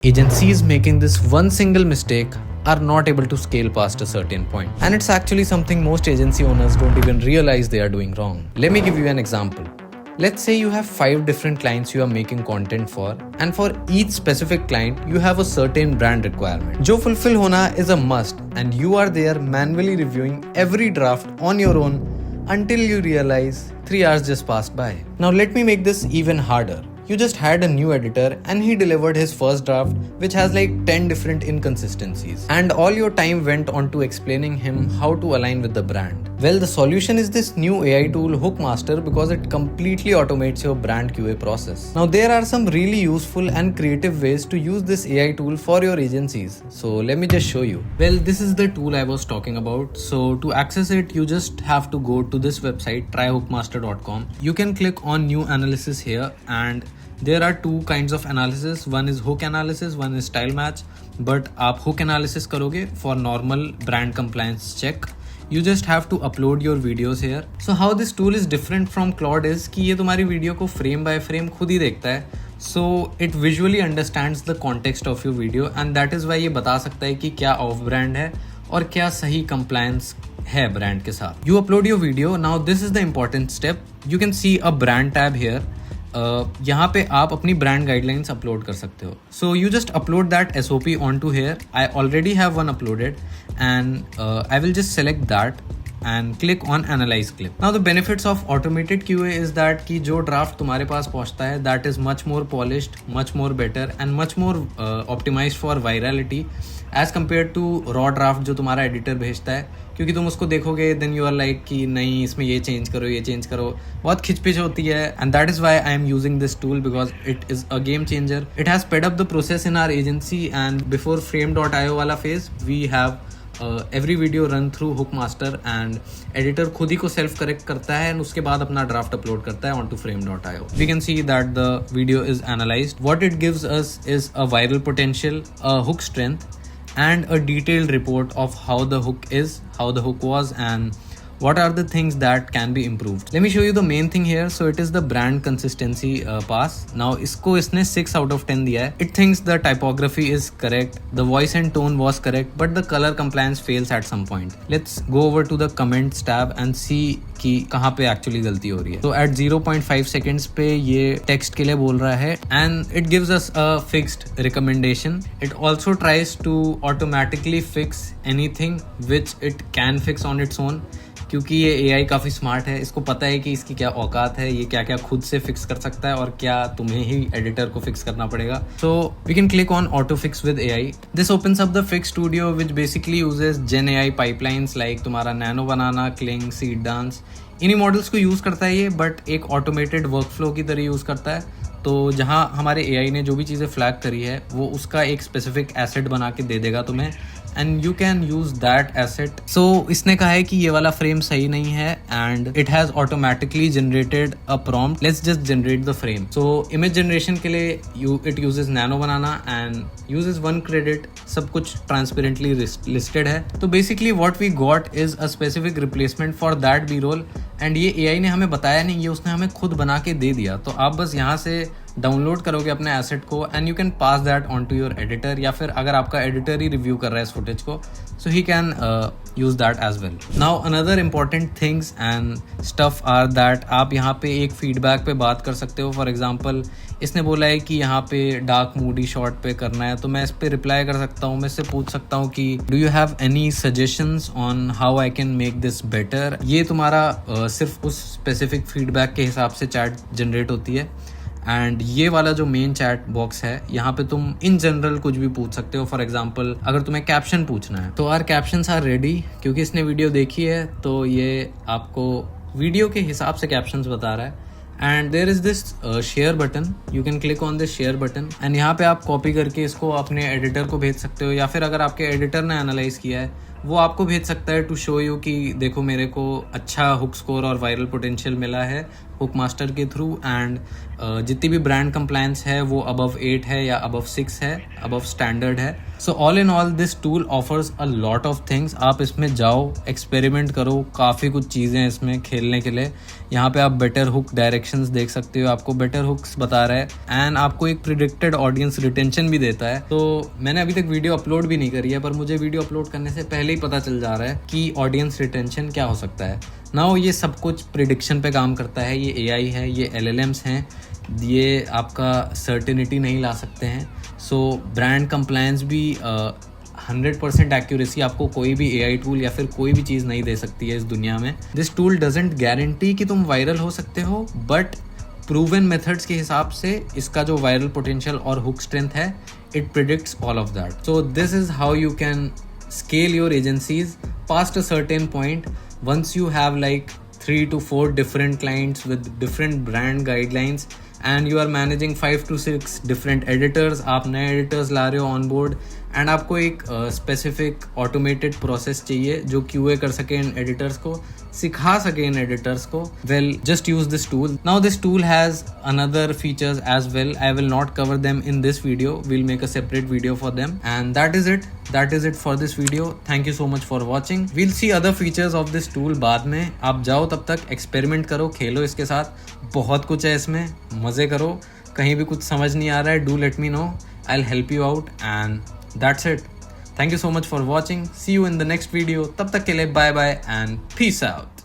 Agencies making this one single mistake are not able to scale past a certain point. And it's actually something most agency owners don't even realize they are doing wrong. Let me give you an example. Let's say you have 5 different clients you are making content for, and for each specific client, you have a certain brand requirement. Jo fulfill hona is a must, and you are there manually reviewing every draft on your own until you realize 3 hours just passed by. Now let me make this even harder. You just had a new editor and he delivered his first draft which has like 10 different inconsistencies, and all your time went on to explaining him how to align with the brand. Well, the solution is this new AI tool Hookmaster, because it completely automates your brand QA process. Now there are some really useful and creative ways to use this AI tool for your agencies. So let me just show you. Well, this is the tool I was talking about. So to access it, you just have to go to this website tryhookmaster.com. You can click on new analysis here, and there are two kinds of analysis. One is hook analysis, one is style match. But आप hook analysis करोगे for normal brand compliance check. You just have to upload your videos here. So how this tool is different from Claude is कि ये तुम्हारी video को frame by frame खुद ही देखता है. So it visually understands the context of your video, and that is why ये बता सकता है कि क्या off brand है और क्या सही compliance है brand के साथ. You upload your video. Now this is the important step. You can see a brand tab here. यहाँ पे आप अपनी ब्रांड गाइडलाइंस अपलोड कर सकते हो. So you just upload that SOP on to here. I already have one uploaded and I will just select that and click on analyze clip. Now the benefits of automated QA is that कि जो draft तुम्हारे पास पहुंचता है that is much more polished, much more better and much more optimized for virality as compared to raw draft जो तुम्हारा editor भेजता है. क्योंकि तुम उसको देखोगे then you are like कि नहीं इसमें ये change करो, बहुत खिचपिच होती है. And that is why I am using this tool, because it is a game changer. It has sped up the process in our agency, and before frame.io वाला phase we have every video run through Hookmaster, and editor खुद ही को self correct करता है and उसके बाद अपना draft upload करता है onto frame.io. We can see that the video is analyzed. What it gives us is a viral potential, a hook strength, and a detailed report of how the hook is, how the hook was, and what are the things that can be improved. Let me show you the main thing here. So it is the brand consistency pass. Now इसको इसने 6 out of 10 दिया है. It thinks the typography is correct, the voice and tone was correct, but the color compliance fails at some point. Let's go over to the comments tab and see कि कहाँ पे actually गलती हो रही है. So at 0.5 seconds पे ये text के लिए बोल रहा है, and it gives us a fixed recommendation. It also tries to automatically fix anything which it can fix on its own. क्योंकि ये AI काफ़ी स्मार्ट है, इसको पता है कि इसकी क्या औकात है, ये क्या क्या खुद से फिक्स कर सकता है और क्या तुम्हें ही एडिटर को फिक्स करना पड़ेगा. So we can click on auto fix with AI. This opens up the fix studio which basically uses gen AI pipelines like तुम्हारा Nano Banana, Kling, Seedance. इन्हीं मॉडल्स को यूज़ करता है ये, but एक automated workflow की तरह use करता है. तो जहाँ हमारे AI ने जो भी चीज़ें फ्लैग करी है वो उसका एक स्पेसिफिक एसेट बना के दे देगा तुम्हें, and you can use that asset. So इसने कहा है कि ये वाला frame सही नहीं है and it has automatically generated a prompt. Let's just generate the frame. So image generation के लिए it uses nano banana and uses 1 credit. सब कुछ transparently listed है. तो basically what we got is a specific replacement for that B-roll, and ये AI ने हमें बताया नहीं, ये उसने हमें खुद बना के दे दिया. तो आप बस यहाँ से डाउनलोड करोगे अपने एसेट को and you can pass that on to your editor, या फिर अगर आपका एडिटर ही रिव्यू कर रहा है इस फुटेज को, so he can use that as well. Now another important things and stuff are that आप यहाँ पे एक फीडबैक पे बात कर सकते हो. फॉर एग्जांपल इसने बोला है कि यहाँ पे डार्क मूडी शॉट पे करना है, तो मैं इस पे रिप्लाई कर सकता हूँ. मैं इससे पूछ सकता हूँ कि do you have any suggestions on how I can make this better. ये तुम्हारा सिर्फ उस स्पेसिफिक फीडबैक के हिसाब से चैट जनरेट होती है. एंड ये वाला जो मेन चैट बॉक्स है, यहाँ पे तुम इन जनरल कुछ भी पूछ सकते हो. फॉर एग्जांपल अगर तुम्हें कैप्शन पूछना है तो आर कैप्शंस आर रेडी. क्योंकि इसने वीडियो देखी है तो ये आपको वीडियो के हिसाब से कैप्शंस बता रहा है. And there is this share button. You can click on this share button and यहाँ पे आप कॉपी करके इसको अपने एडिटर को भेज सकते हो, या फिर अगर आपके एडिटर ने एनालाइज किया है वो आपको भेज सकता है टू शो यू कि देखो मेरे को अच्छा हुक स्कोर और वायरल पोटेंशियल मिला है हुक मास्टर के थ्रू, एंड जितनी भी ब्रांड कंप्लायंस है वो अबव 8 है या अबव 6 है, अबव स्टैंडर्ड है. So all in all this tool offers a lot of things. आप इसमें जाओ, एक्सपेरिमेंट करो, काफ़ी कुछ चीज़ें हैं इसमें खेलने के लिए. यहाँ पे आप बेटर हुक डायरेक्शंस देख सकते हो, आपको बेटर हुक्स बता रहा है, एंड आपको एक प्रिडिक्टेड ऑडियंस रिटेंशन भी देता है. तो मैंने अभी तक वीडियो अपलोड भी नहीं करी है, पर मुझे वीडियो अपलोड करने से पहले ही पता चल जा रहा है कि ऑडियंस रिटेंशन क्या हो सकता है. नाउ ये सब कुछ प्रिडिक्शन पे काम करता है. ये AI है, ये LLMs हैं, ये आपका सर्टेनिटी नहीं ला सकते हैं. सो ब्रांड कंप्लायंस भी 100% एक्यूरेसी आपको कोई भी AI टूल या फिर कोई भी चीज़ नहीं दे सकती है इस दुनिया में. दिस टूल डजेंट गारंटी कि तुम वायरल हो सकते हो, बट प्रूवन मेथड्स के हिसाब से इसका जो वायरल पोटेंशियल और हुक स्ट्रेंथ है, it predicts all of that. So this is how you can scale your agencies past a certain point. Once you have like 3 to 4 different clients with different brand guidelines and you are managing 5 to 6 different editors, आप नए editors ला रहे हो on board, and आपको एक specific automated process चाहिए जो QA कर सके इन एडिटर्स को, सिखा सके इन एडिटर्स को, well just use this tool. Now this tool has another features as well. I will not cover them in this video, we'll make a separate video for them, and that is it for this video. Thank you so much for watching. We'll see other features of this tool बाद में. आप जाओ, तब तक experiment करो, खेलो इसके साथ, बहुत कुछ है इसमें, मजे करो. कहीं भी कुछ समझ नहीं आ रहा है, do let me know, I will help you out, and that's it. Thank you so much for watching. See you in the next video. तब तक के लिए bye bye and peace out.